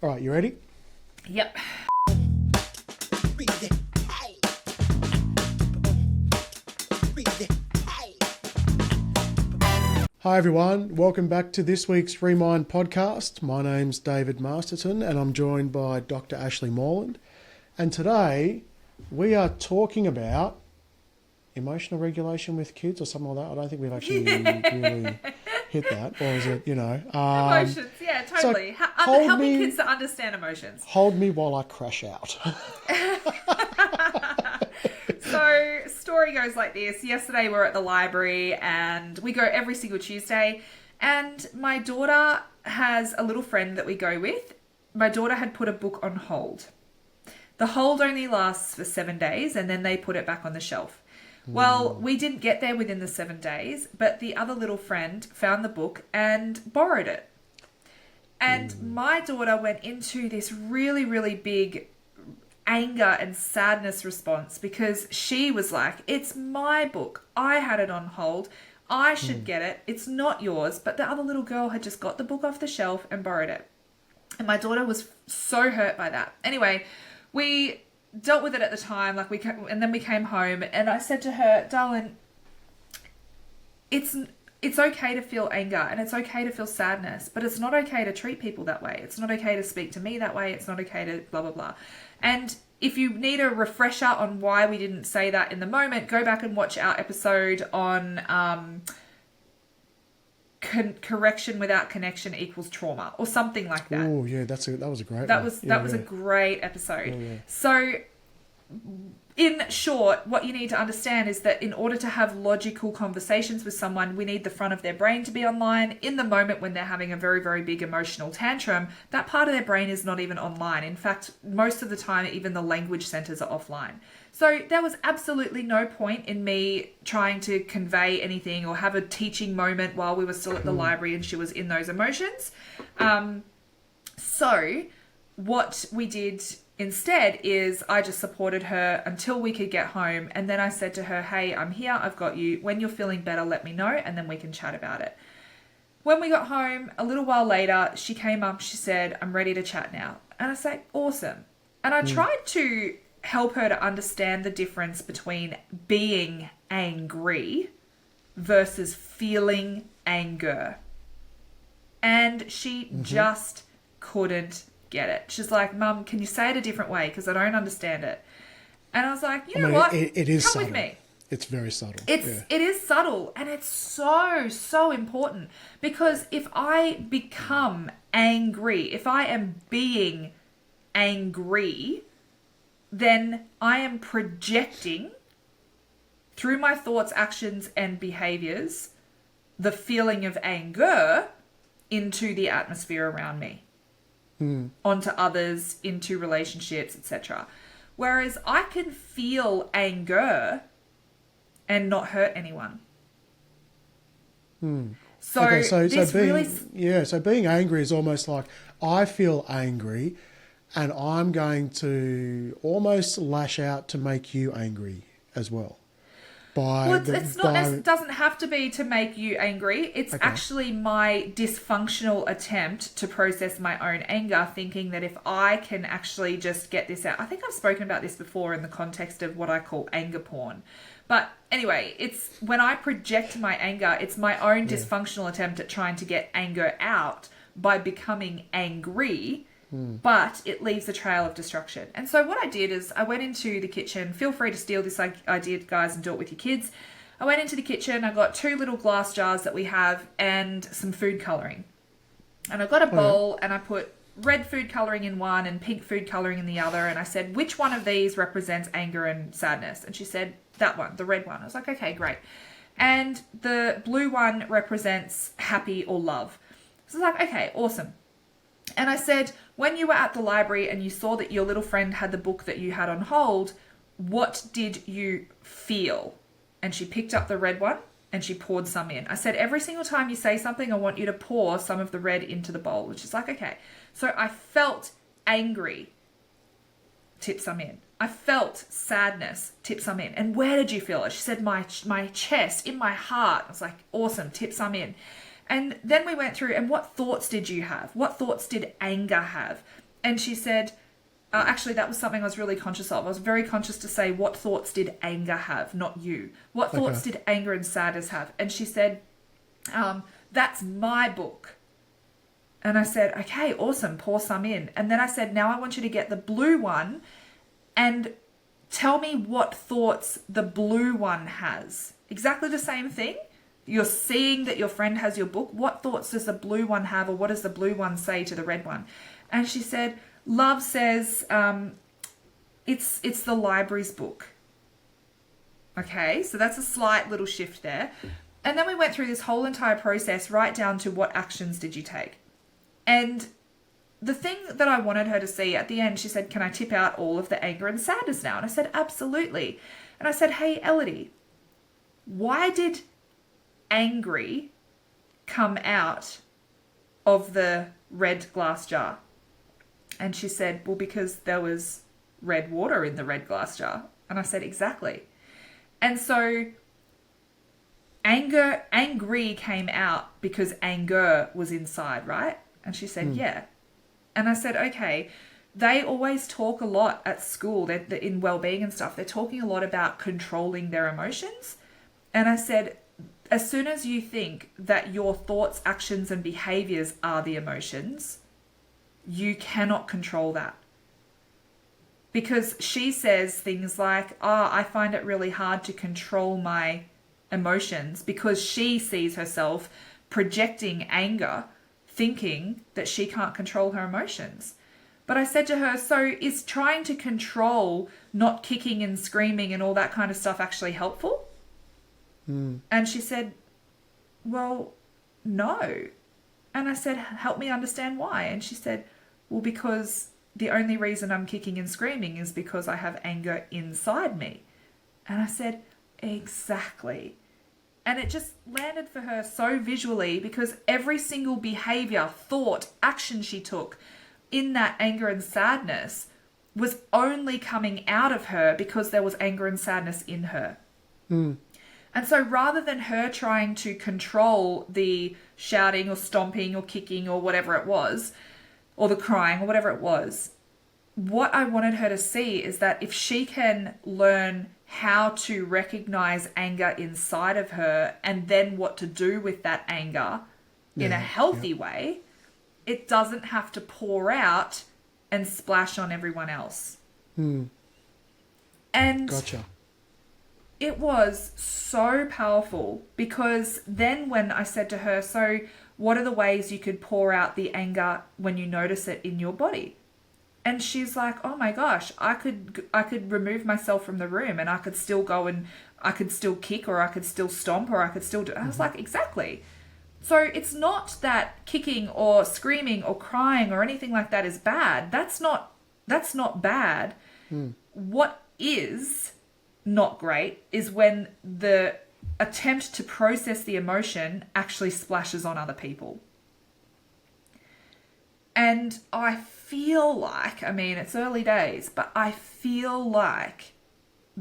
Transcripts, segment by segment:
All right, you ready? Yep. Hi everyone, welcome back to this week's Remind podcast. My name's David Masterton and I'm joined by Dr. Ashleigh Moreland. And today we are talking about emotional regulation with kids or something like that. I don't think we've actually really hit that. Or is it, Emotions, yeah, totally. So helping kids to understand emotions. Hold me while I crash out. So, story goes like this. Yesterday we were at the library and we go every single Tuesday. And my daughter has a little friend that we go with. My daughter had put a book on hold. The hold only lasts for 7 days and then they put it back on the shelf. Well, we didn't get there within the 7 days, but the other little friend found the book and borrowed it. And my daughter went into this really, really big anger and sadness response because she was like, it's my book. I had it on hold. I should get it. It's not yours. But the other little girl had just got the book off the shelf and borrowed it. And my daughter was so hurt by that. Anyway, we dealt with it at the time, and then we came home and I said to her, darling, it's okay to feel anger and it's okay to feel sadness, but it's not okay to treat people that way. It's not okay to speak to me that way. It's not okay to blah, blah, blah. And if you need a refresher on why we didn't say that in the moment, go back and watch our episode on correction without connection equals trauma or something like that. Oh yeah, that was a great that was a great episode. Yeah. So in short, what you need to understand is that in order to have logical conversations with someone, we need the front of their brain to be online. In the moment when they're having a very, very big emotional tantrum, that part of their brain is not even online. In fact, most of the time, even the language centers are offline. So there was absolutely no point in me trying to convey anything or have a teaching moment while we were still at the library and she was in those emotions. So what we did instead is I just supported her until we could get home. And then I said to her, hey, I'm here. I've got you. When you're feeling better, let me know. And then we can chat about it. When we got home, a little while later, she came up. She said, I'm ready to chat now. And I said, awesome. And I tried to help her to understand the difference between being angry versus feeling anger. And she just couldn't get it. She's like, Mum, can you say it a different way? Because I don't understand it. And I was like, you know what? It is Come subtle. with me. It's very subtle. It is subtle, and it's so important, because if I become angry, if I am being angry, then I am projecting through my thoughts, actions, and behaviors the feeling of anger into the atmosphere around me. Onto others, into relationships, etc. Whereas I can feel anger and not hurt anyone. So being angry is almost like I feel angry and I'm going to almost lash out to make you angry as well. It doesn't have to be to make you angry. It's actually my dysfunctional attempt to process my own anger, thinking that if I can actually just get this out. I think I've spoken about this before in the context of what I call anger porn. But anyway, it's when I project my anger, it's my own dysfunctional attempt at trying to get anger out by becoming angry. But it leaves a trail of destruction. And so what I did is I went into the kitchen. Feel free to steal this idea, guys, and do it with your kids. I went into the kitchen. I got 2 little glass jars that we have and some food colouring. And I got a bowl and I put red food colouring in one and pink food colouring in the other. And I said, which one of these represents anger and sadness? And she said, that one, the red one. I was like, okay, great. And the blue one represents happy or love. So I was like, okay, awesome. And I said, when you were at the library and you saw that your little friend had the book that you had on hold, what did you feel? And she picked up the red one and she poured some in. I said, every single time you say something, I want you to pour some of the red into the bowl. And she's like, okay. So I felt angry. Tip some in. I felt sadness. Tip some in. And where did you feel it? She said, my chest, in my heart. I was like, awesome. Tip some in. And then we went through, and what thoughts did you have? What thoughts did anger have? And she said, actually, that was something I was really conscious of. I was very conscious to say, what thoughts did anger have, not you? What thoughts did anger and sadness have? And she said, that's my book. And I said, okay, awesome, pour some in. And then I said, now I want you to get the blue one and tell me what thoughts the blue one has. Exactly the same thing. You're seeing that your friend has your book. What thoughts does the blue one have, or what does the blue one say to the red one? And she said, love says, it's the library's book. Okay, so that's a slight little shift there. And then we went through this whole entire process right down to what actions did you take. And the thing that I wanted her to see at the end, she said, can I tip out all of the anger and sadness now? And I said, absolutely. And I said, hey, Elodie, why did angry come out of the red glass jar? And she said, well, because there was red water in the red glass jar. And I said, exactly. And so angry came out because anger was inside, right? And she said, yeah. And I said, okay, they always talk a lot at school, that in well-being and stuff, they're talking a lot about controlling their emotions. And I said, as soon as you think that your thoughts, actions, and behaviors are the emotions, you cannot control that. Because she says things like, I find it really hard to control my emotions, because she sees herself projecting anger, thinking that she can't control her emotions. But I said to her, so is trying to control not kicking and screaming and all that kind of stuff actually helpful? And she said, well, no. And I said, help me understand why. And she said, well, because the only reason I'm kicking and screaming is because I have anger inside me. And I said, exactly. And it just landed for her so visually, because every single behavior, thought, action she took in that anger and sadness was only coming out of her because there was anger and sadness in her. And so rather than her trying to control the shouting or stomping or kicking or whatever it was, or the crying or whatever it was, what I wanted her to see is that if she can learn how to recognize anger inside of her and then what to do with that anger in a healthy way, it doesn't have to pour out and splash on everyone else. And Gotcha. it was so powerful, because then when I said to her, so what are the ways you could pour out the anger when you notice it in your body? And she's like, oh my gosh, I could remove myself from the room and I could still go and I could still kick, or I could still stomp, or I could still do. I was like, exactly. So it's not that kicking or screaming or crying or anything like that is bad. That's not bad. What is not great is when the attempt to process the emotion actually splashes on other people. And I feel like, I mean, it's early days, but I feel like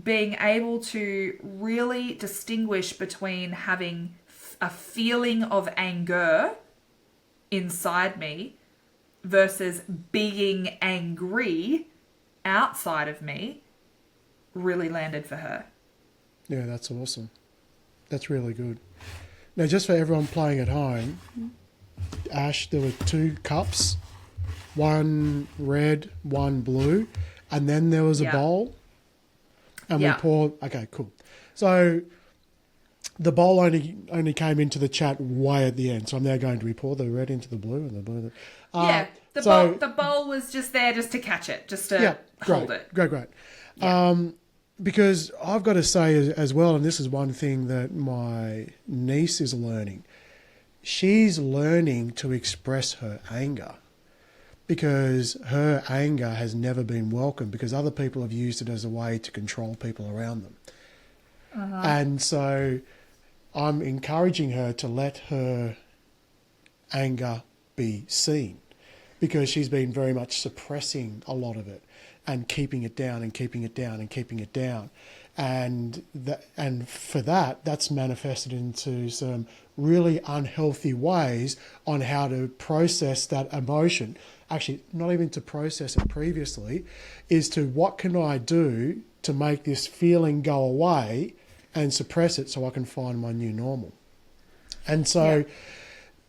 being able to really distinguish between having a feeling of anger inside me versus being angry outside of me really landed for her. Yeah, that's awesome. That's really good. Now, just for everyone playing at home, Ash, there were 2 cups, one red, one blue, and then there was a bowl. And we poured. Okay, cool. So the bowl only came into the chat way at the end. So I'm now going to pour the red into the blue and the blue. The bowl was just there just to catch it, just to hold it. Great. Yeah. Because I've got to say as well, and this is one thing that my niece is learning. She's learning to express her anger, because her anger has never been welcome, because other people have used it as a way to control people around them. And so I'm encouraging her to let her anger be seen, because she's been very much suppressing a lot of it and keeping it down and keeping it down and keeping it down. and for that's manifested into some really unhealthy ways on how to process that emotion. Actually, not even to process it previously, is to what can I do to make this feeling go away and suppress it so I can find my new normal. And so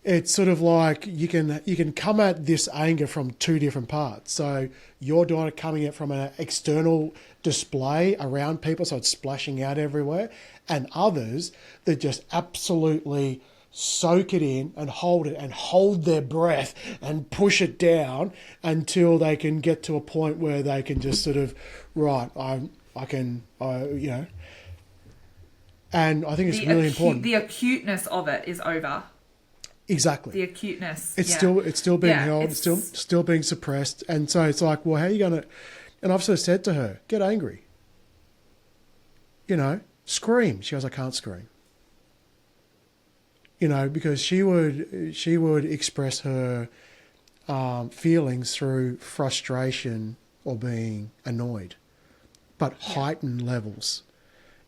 it's sort of like you can come at this anger from two different parts. So your daughter coming at from an external display around people, so it's splashing out everywhere, and others that just absolutely soak it in and hold it and hold their breath and push it down until they can get to a point where they can just sort of, right, I can, you know. And I think it's really important. The acuteness of it is over. Exactly. The acuteness. It's still being held. It's still being suppressed. And so it's like, well, how are you going to? And I've sort of said to her, get angry. You know, scream. She goes, I can't scream. You know, because she would express her feelings through frustration or being annoyed, but heightened levels,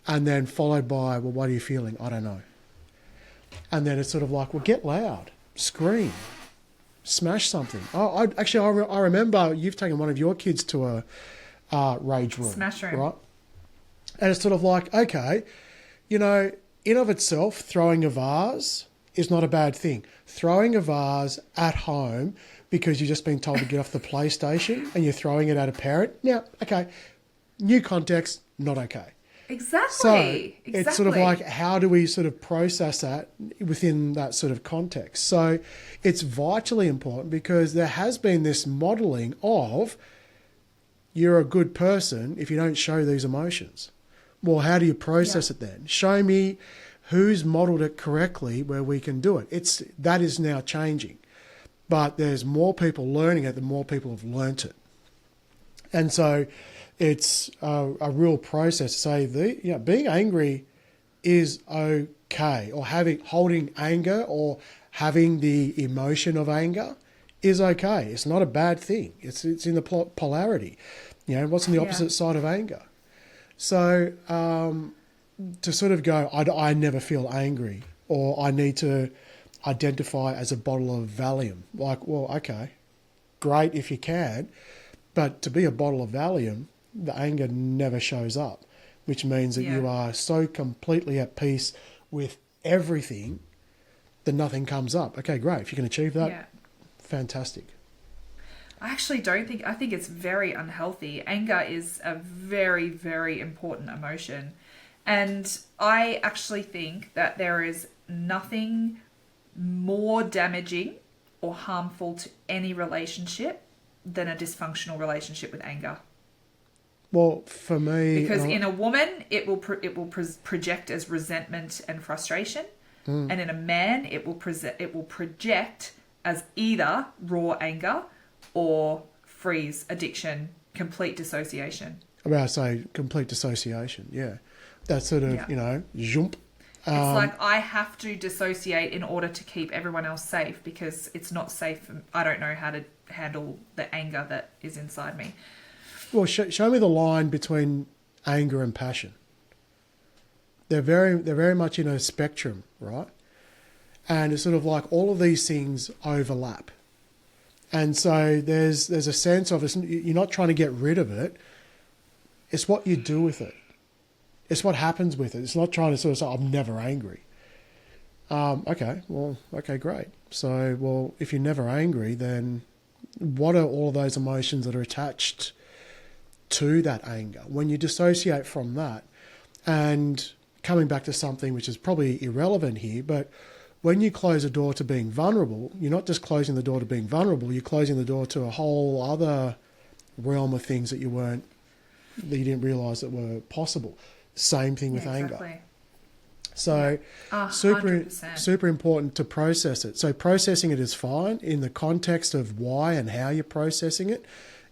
and then followed by, well, what are you feeling? I don't know. And then it's sort of like, well, get loud, scream, smash something. Oh, I remember you've taken one of your kids to a rage room. Smash room. Right? And it's sort of like, okay, you know, in of itself, throwing a vase is not a bad thing. Throwing a vase at home because you've just been told to get off the PlayStation and you're throwing it at a parent, now, okay, new context, not okay. Exactly. So it's sort of like, how do we sort of process that within that sort of context? So it's vitally important because there has been this modelling of you're a good person if you don't show these emotions. Well, how do you process it then? Show me who's modelled it correctly where we can do it. That is now changing. But there's more people learning it than more people have learnt it. And so it's a real process to say being angry is okay, or holding anger or having the emotion of anger is okay. It's not a bad thing. It's in the polarity. You know, what's on the opposite side of anger? So to sort of go, I never feel angry, or I need to identify as a bottle of Valium. Like, well, okay, great if you can, but to be a bottle of Valium, the anger never shows up, which means that you are so completely at peace with everything that nothing comes up. Okay, great. If you can achieve that, fantastic. I actually I think it's very unhealthy. Anger is a very, very important emotion. And I actually think that there is nothing more damaging or harmful to any relationship than a dysfunctional relationship with anger. Well, for me, because in a woman it will project as resentment and frustration, and in a man it will project as either raw anger or freeze, addiction, complete dissociation. I say complete dissociation. Yeah, that sort of jump. It's like I have to dissociate in order to keep everyone else safe because it's not safe. I don't know how to handle the anger that is inside me. Well, show me the line between anger and passion. They're very much in a spectrum, right? And it's sort of like all of these things overlap. And so there's a sense of you're not trying to get rid of it. It's what you do with it. It's what happens with it. It's not trying to sort of say, I'm never angry. Okay, great. So, well, if you're never angry, then what are all of those emotions that are attached to that anger? When you dissociate from that, and coming back to something which is probably irrelevant here, but when you close a door to being vulnerable, you're not just closing the door to being vulnerable, you're closing the door to a whole other realm of things that you didn't realise that were possible. Same thing with anger. So super important to process it. So processing it is fine. In the context of why and how you're processing it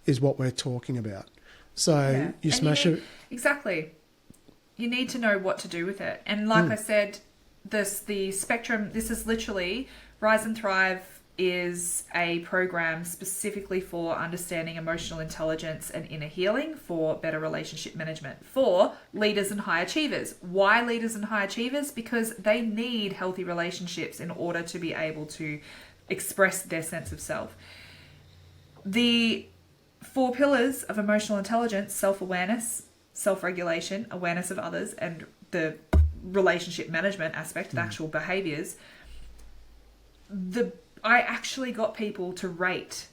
is what we're talking about. So you smash it. Exactly. You need to know what to do with it. And like I said, the spectrum, this is literally Rise and Thrive is a program specifically for understanding emotional intelligence and inner healing for better relationship management for leaders and high achievers. Why leaders and high achievers? Because they need healthy relationships in order to be able to express their sense of self. The 4 pillars of emotional intelligence: self-awareness, self-regulation, awareness of others, and the relationship management aspect, the actual behaviors. I actually got people to rate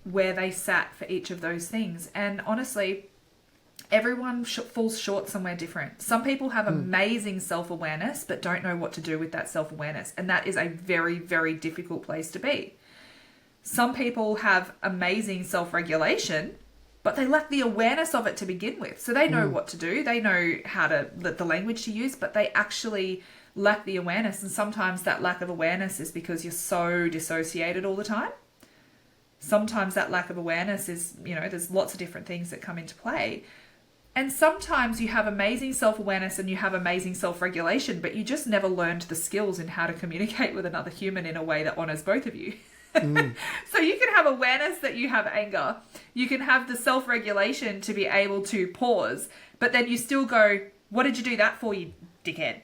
where they sat for each of those things. And honestly, everyone falls short somewhere different. Some people have amazing self-awareness, but don't know what to do with that self-awareness. And that is a very, very difficult place to be. Some people have amazing self-regulation, but they lack the awareness of it to begin with. So they know what to do. They know how to, the language to use, but they actually lack the awareness. And sometimes that lack of awareness is because you're so dissociated all the time. Sometimes that lack of awareness is, there's lots of different things that come into play. And sometimes you have amazing self-awareness and you have amazing self-regulation, but you just never learned the skills in how to communicate with another human in a way that honors both of you. So you can have awareness that you have anger. You can have the self-regulation to be able to pause, but then you still go, what did you do that for, you dickhead?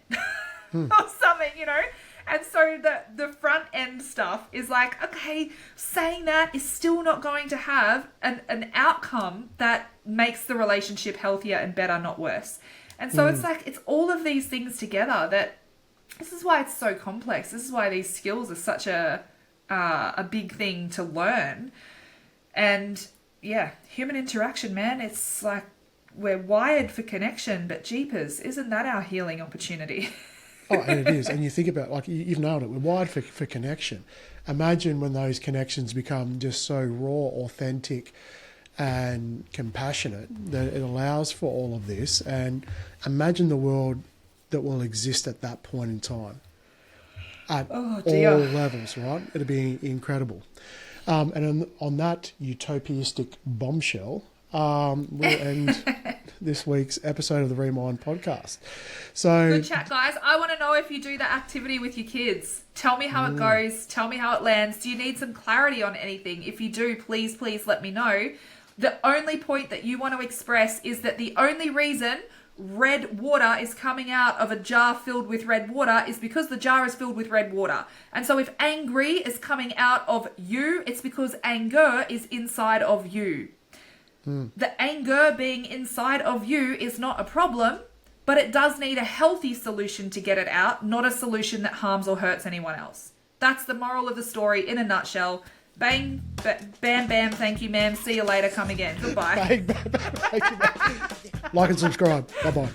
Or something, And so the front end stuff is like, okay, saying that is still not going to have an outcome that makes the relationship healthier and better, not worse. And so it's like, it's all of these things together that, this is why it's so complex. This is why these skills are such a big thing to learn. And yeah, human interaction, man, it's like we're wired for connection, but jeepers, isn't that our healing opportunity? Oh, and it is. And you think about, like, you've nailed it. We're wired for connection. Imagine when those connections become just so raw, authentic, and compassionate that it allows for all of this. And imagine the world that will exist at that point in time. At all levels, right? It'd be incredible. And on that utopiistic bombshell, we'll end this week's episode of the Remind podcast. So good chat, guys. I want to know if you do that activity with your kids. Tell me how it goes. Tell me how it lands. Do you need some clarity on anything? If you do, please let me know. The only point that you want to express is that the only reason red water is coming out of a jar filled with red water is because the jar is filled with red water. And so if angry is coming out of you, it's because anger is inside of you. The anger being inside of you is not a problem, but it does need a healthy solution to get it out, not a solution that harms or hurts anyone else. That's the moral of the story in a nutshell. Bang, bam, bam, thank you, ma'am. See you later. Come again. Goodbye. Bang, bam, bam, thank you, ma'am. Like and subscribe. Bye-bye.